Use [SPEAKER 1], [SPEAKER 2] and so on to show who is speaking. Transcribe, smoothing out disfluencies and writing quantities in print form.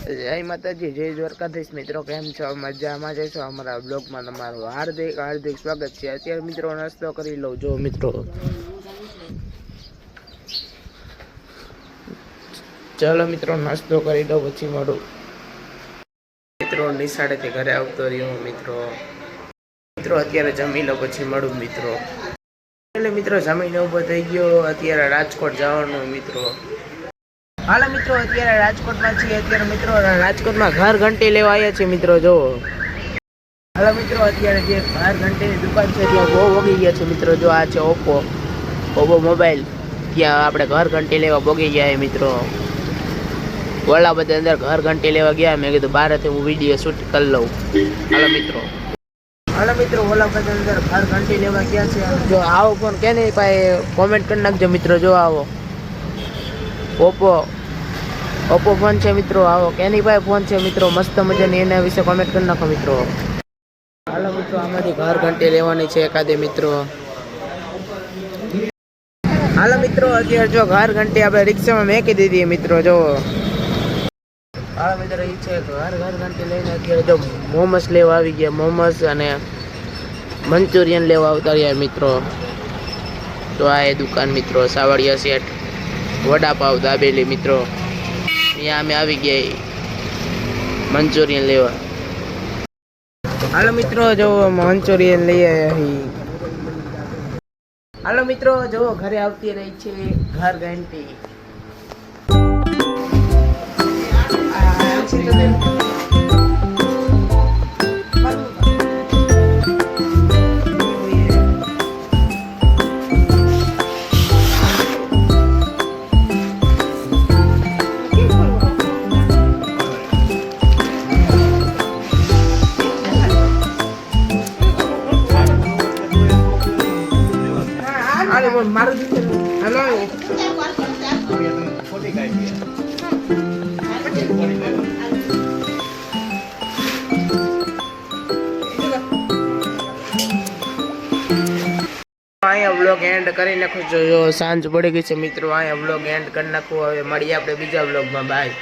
[SPEAKER 1] જય માતાજી, જય દ્વારકાધીશ મિત્રો. કેમ છો? મજામાં જશો? અમારા બ્લોગમાં તમારું હાર્દિક હાર્દિક સ્વાગત છે. અત્યારે મિત્રો નાસ્તો કરી લઉં. જો મિત્રો, ચાલો મિત્રો નાસ્તો કરી દો પછી મળું. મિત્રો નિશાળેથી ઘરે આવતો રહ્યો મિત્રો અત્યારે જમી લો પછી મળું મિત્રો. એટલે મિત્રો જમીને ઊભો થઈ ગયો. અત્યારે રાજકોટ જવાનું મિત્રો. હાલો મિત્રો, અત્યારે રાજકોટમાં છીએ. અત્યારે મિત્રો રાજકોટમાં ઘર ઘંટી લેવા આવ્યા છે મિત્રો. જો હાલો મિત્રો, અત્યારે જે ઘર ઘંટીની દુકાન છે ત્યાં બહુ વગી ગયા છે મિત્રો. જો આ છે ઓપ્પો મોબાઈલ. ત્યાં આપણે ઘર ઘંટી લેવા બોગી ગયા મિત્રો. ઓલા બધા અંદર ઘર ઘંટી લેવા ગયા. મેં કીધું બહારથી હું વિડીયો શૂટ કરી લઉં. હાલો મિત્રો ઓલા બધા અંદર ઘર ઘંટી લેવા ગયા છે. જો આવો ફોન કે નહીં ભાઈ, કોમેન્ટ કરી નાખજો મિત્રો. જો આવો ઓપ્પો ફોન છે મિત્રો. આવો કેની ભાઈ ફોન છે મિત્રો, મસ્ત મજાની. એના વિશે કોમેન્ટ કરી નાખો મિત્રો. હાલો મિત્રો, આમાંથી ઘર ઘંટી લેવાની છે એકાદે મિત્રો. હાલો મિત્રો, અત્યારે જો ઘર ઘંટી આપણે રિક્ષામાં મેકી દીધી મિત્રો. જો હાલો મિત્રો, એ છે ઘર ઘંટી લઈને અત્યારે જો મોમસ લેવા આવી ગયા. મોમસ અને મંચુરિયન લેવા આવતા રહ્યા મિત્રો. તો આ એ દુકાન મિત્રો, સાવડિયા શેઠ વડાપાવ દાબેલી મિત્રો. અહીંયા અમે આવી ગયા મંચુરિયન લેવા. હાલો મિત્રો, જો મંચુરિયન લઈ આવ્યા. હાલો મિત્રો, જો ઘરે આવતી રહી છે ઘર ઘંટી. મારું હેલો અહીંયા વ્લોગ એન્ડ કરી નાખું. જો સાંજ પડી ગઈ છે મિત્રો. અહીંયા વ્લોગ એન્ડ કરી નાખવું. હવે મળીએ આપણે બીજા વ્લોગમાં. બાય.